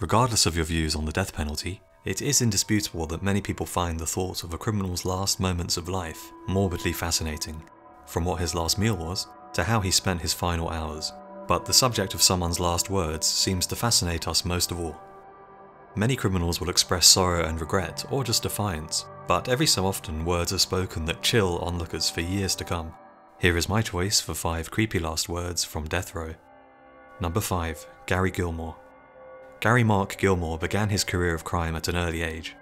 Regardless of your views on the death penalty, it is indisputable that many people find the thought of a criminal's last moments of life morbidly fascinating, from what his last meal was to how he spent his final hours. But the subject of someone's last words seems to fascinate us most of all. Many criminals will express sorrow and regret, or just defiance, but every so often words are spoken that chill onlookers for years to come. Here is my choice for 5 creepy last words from death row. Number 5. Gary Gilmore. Gary Mark Gilmore began his career of crime at an early age.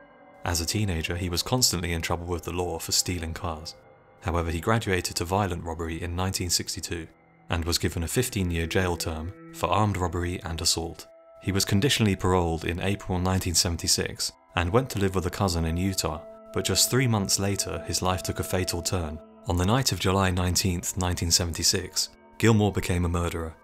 As a teenager, he was constantly in trouble with the law for stealing cars. However, he graduated to violent robbery in 1962 and was given a 15-year jail term for armed robbery and assault. He was conditionally paroled in April 1976 and went to live with a cousin in Utah, but just 3 months later his life took a fatal turn. On the night of July 19, 1976, Gilmore became a murderer.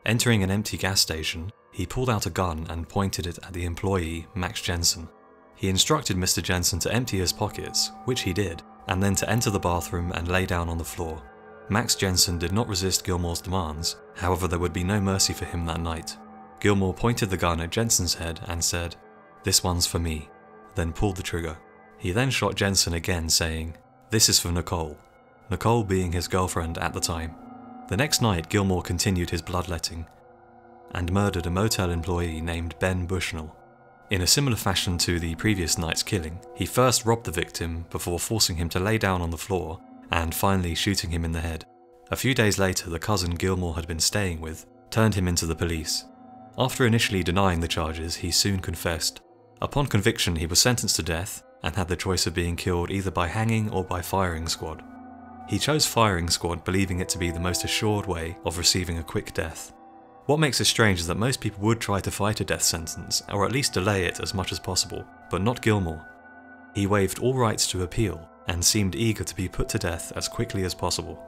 Entering an empty gas station, he pulled out a gun and pointed it at the employee, Max Jensen. He instructed Mr. Jensen to empty his pockets, which he did, and then to enter the bathroom and lay down on the floor. Max Jensen did not resist Gilmore's demands, however there would be no mercy for him that night. Gilmore pointed the gun at Jensen's head and said, "This one's for me," then pulled the trigger. He then shot Jensen again, saying, "This is for Nicole," Nicole being his girlfriend at the time. The next night Gilmore continued his bloodletting and murdered a motel employee named Ben Bushnell. In a similar fashion to the previous night's killing, he first robbed the victim before forcing him to lay down on the floor and finally shooting him in the head. A few days later, the cousin Gilmore had been staying with turned him into the police. After initially denying the charges, he soon confessed. Upon conviction, he was sentenced to death and had the choice of being killed either by hanging or by firing squad. He chose firing squad, believing it to be the most assured way of receiving a quick death. What makes it strange is that most people would try to fight a death sentence, or at least delay it as much as possible, but not Gilmore. He waived all rights to appeal, and seemed eager to be put to death as quickly as possible.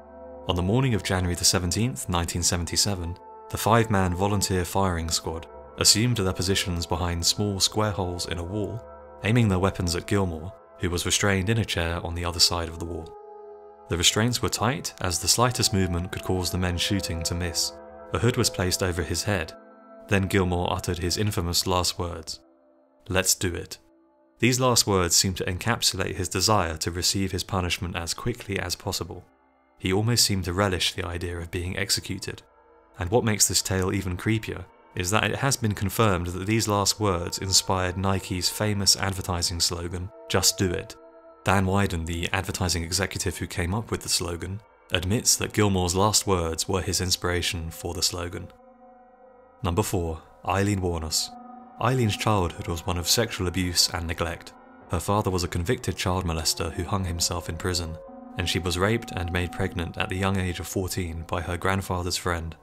On the morning of January 17, 1977, the 5-man volunteer firing squad assumed their positions behind small square holes in a wall, aiming their weapons at Gilmore, who was restrained in a chair on the other side of the wall. The restraints were tight, as the slightest movement could cause the men shooting to miss. A hood was placed over his head. Then Gilmore uttered his infamous last words, "Let's do it." These last words seemed to encapsulate his desire to receive his punishment as quickly as possible. He almost seemed to relish the idea of being executed. And what makes this tale even creepier is that it has been confirmed that these last words inspired Nike's famous advertising slogan, "Just do it." Dan Wyden, the advertising executive who came up with the slogan, admits that Gilmore's last words were his inspiration for the slogan. Number 4. Eileen Warnos. Eileen's childhood was one of sexual abuse and neglect. Her father was a convicted child molester who hung himself in prison, and she was raped and made pregnant at the young age of 14 by her grandfather's friend.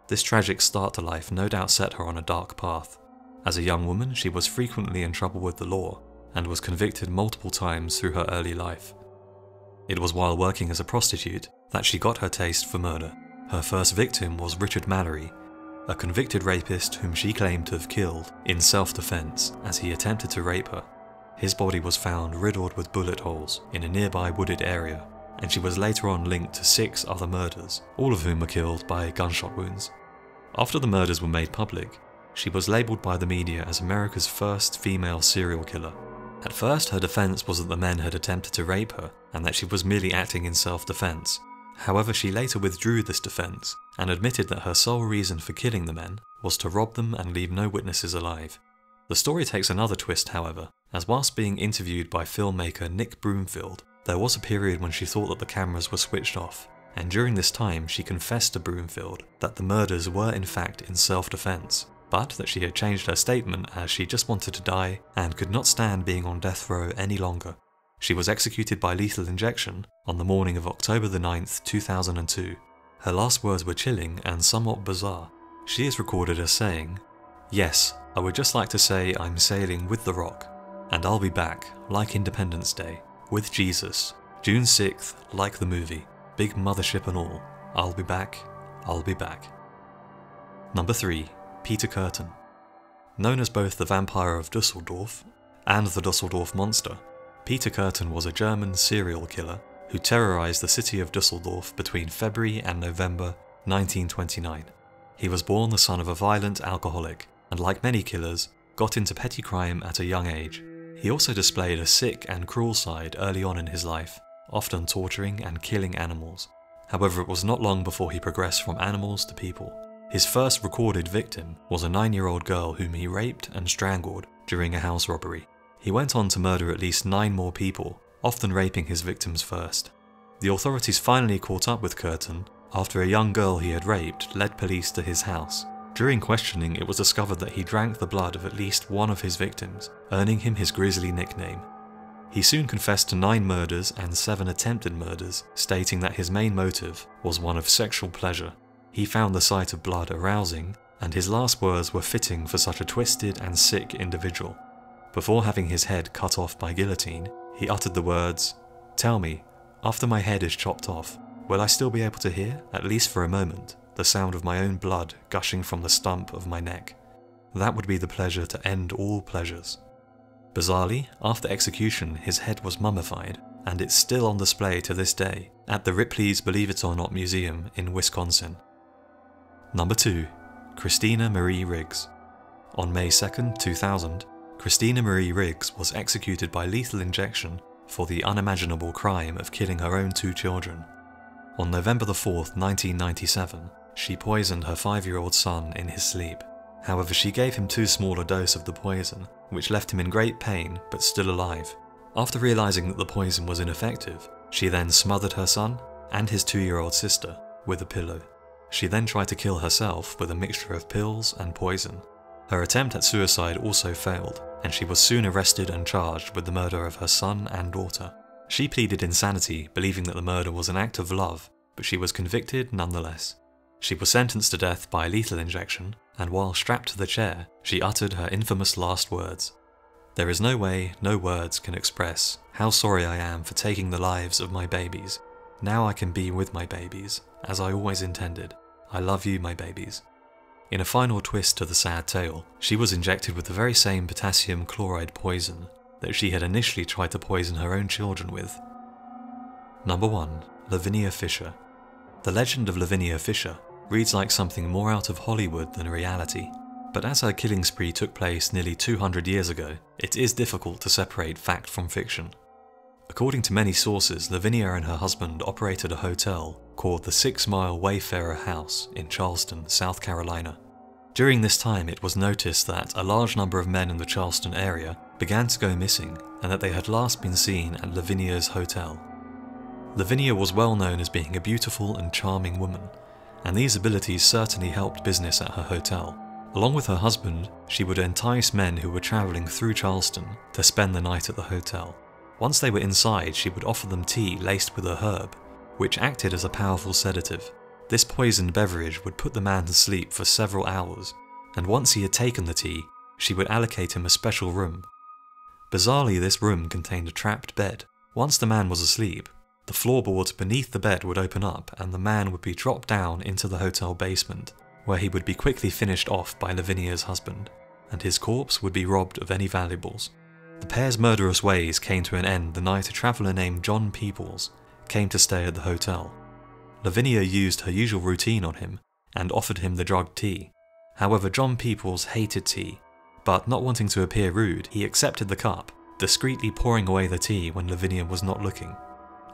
This tragic start to life no doubt set her on a dark path. As a young woman, she was frequently in trouble with the law, and was convicted multiple times through her early life. It was while working as a prostitute that she got her taste for murder. Her first victim was Richard Mallory, a convicted rapist whom she claimed to have killed in self-defense as he attempted to rape her. His body was found riddled with bullet holes in a nearby wooded area, and she was later on linked to 6 other murders, all of whom were killed by gunshot wounds. After the murders were made public, she was labelled by the media as America's first female serial killer. At first, her defense was that the men had attempted to rape her and that she was merely acting in self-defense. However, she later withdrew this defense and admitted that her sole reason for killing the men was to rob them and leave no witnesses alive. The story takes another twist, however, as whilst being interviewed by filmmaker Nick Broomfield, there was a period when she thought that the cameras were switched off, and during this time she confessed to Broomfield that the murders were in fact in self-defense, but that she had changed her statement as she just wanted to die and could not stand being on death row any longer. She was executed by lethal injection on the morning of October 9th, 2002. Her last words were chilling and somewhat bizarre. She is recorded as saying, "Yes, I would just like to say I'm sailing with the Rock, and I'll be back, like Independence Day, with Jesus, June 6th, like the movie, big mothership and all, I'll be back, I'll be back." Number 3. Peter Kurten. Known as both the Vampire of Dusseldorf and the Dusseldorf Monster, Peter Kurten was a German serial killer who terrorized the city of Dusseldorf between February and November 1929. He was born the son of a violent alcoholic, and like many killers, got into petty crime at a young age. He also displayed a sick and cruel side early on in his life, often torturing and killing animals. However, it was not long before he progressed from animals to people. His first recorded victim was a 9-year-old girl whom he raped and strangled during a house robbery. He went on to murder at least 9 more people, often raping his victims first. The authorities finally caught up with Kurten after a young girl he had raped led police to his house. During questioning, it was discovered that he drank the blood of at least one of his victims, earning him his grisly nickname. He soon confessed to 9 murders and 7 attempted murders, stating that his main motive was one of sexual pleasure. He found the sight of blood arousing, and his last words were fitting for such a twisted and sick individual. Before having his head cut off by guillotine, he uttered the words, "Tell me, after my head is chopped off, will I still be able to hear, at least for a moment, the sound of my own blood gushing from the stump of my neck? That would be the pleasure to end all pleasures." Bizarrely, after execution his head was mummified, and it's still on display to this day at the Ripley's Believe It or Not Museum in Wisconsin. Number 2. Christina Marie Riggs. On May 2, 2000, Christina Marie Riggs was executed by lethal injection for the unimaginable crime of killing her own 2 children. On November 4, 1997, she poisoned her 5-year-old son in his sleep. However, she gave him too small a dose of the poison, which left him in great pain but still alive. After realizing that the poison was ineffective, she then smothered her son and his 2-year-old sister with a pillow. She then tried to kill herself with a mixture of pills and poison. Her attempt at suicide also failed, and she was soon arrested and charged with the murder of her son and daughter. She pleaded insanity, believing that the murder was an act of love, but she was convicted nonetheless. She was sentenced to death by lethal injection, and while strapped to the chair, she uttered her infamous last words. "There is no way, no words can express how sorry I am for taking the lives of my babies. Now I can be with my babies, as I always intended. I love you, my babies." In a final twist to the sad tale, she was injected with the very same potassium chloride poison that she had initially tried to poison her own children with. Number 1. Lavinia Fisher. The legend of Lavinia Fisher reads like something more out of Hollywood than reality, but as her killing spree took place nearly 200 years ago, it is difficult to separate fact from fiction. According to many sources, Lavinia and her husband operated a hotel called the 6 Mile Wayfarer House in Charleston, South Carolina. During this time, it was noticed that a large number of men in the Charleston area began to go missing, and that they had last been seen at Lavinia's hotel. Lavinia was well known as being a beautiful and charming woman, and these abilities certainly helped business at her hotel. Along with her husband, she would entice men who were travelling through Charleston to spend the night at the hotel. Once they were inside, she would offer them tea laced with a herb, which acted as a powerful sedative. This poisoned beverage would put the man to sleep for several hours, and once he had taken the tea, she would allocate him a special room. Bizarrely, this room contained a trapped bed. Once the man was asleep, the floorboards beneath the bed would open up and the man would be dropped down into the hotel basement, where he would be quickly finished off by Lavinia's husband, and his corpse would be robbed of any valuables. The pair's murderous ways came to an end the night a traveller named John Peoples came to stay at the hotel. Lavinia used her usual routine on him and offered him the drugged tea. However, John Peoples hated tea, but not wanting to appear rude, he accepted the cup, discreetly pouring away the tea when Lavinia was not looking.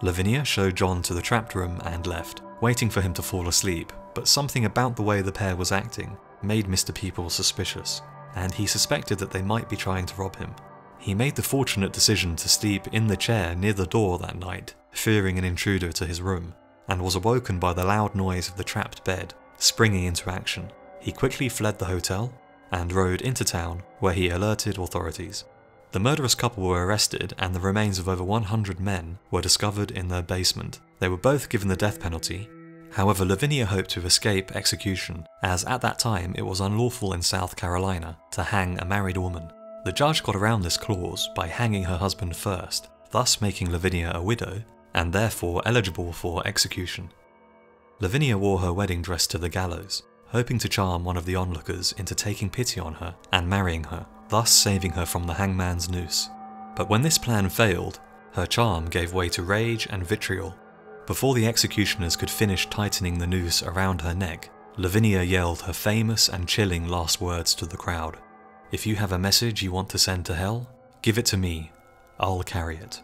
Lavinia showed John to the trapped room and left, waiting for him to fall asleep, but something about the way the pair was acting made Mr. Peoples suspicious, and he suspected that they might be trying to rob him. He made the fortunate decision to sleep in the chair near the door that night, fearing an intruder to his room, and was awoken by the loud noise of the trapped bed springing into action. He quickly fled the hotel and rode into town, where he alerted authorities. The murderous couple were arrested and the remains of over 100 men were discovered in their basement. They were both given the death penalty. However, Lavinia hoped to escape execution, as at that time it was unlawful in South Carolina to hang a married woman. The judge got around this clause by hanging her husband first, thus making Lavinia a widow and therefore eligible for execution. Lavinia wore her wedding dress to the gallows, hoping to charm one of the onlookers into taking pity on her and marrying her, thus saving her from the hangman's noose. But when this plan failed, her charm gave way to rage and vitriol. Before the executioners could finish tightening the noose around her neck, Lavinia yelled her famous and chilling last words to the crowd. If you have a message you want to send to hell, give it to me. I'll carry it."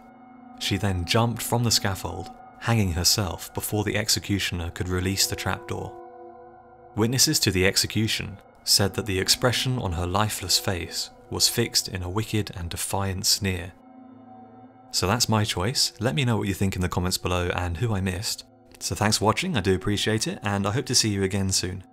She then jumped from the scaffold, hanging herself before the executioner could release the trapdoor. Witnesses to the execution said that the expression on her lifeless face was fixed in a wicked and defiant sneer. So that's my choice. Let me know what you think in the comments below and who I missed. So thanks for watching, I do appreciate it, and I hope to see you again soon.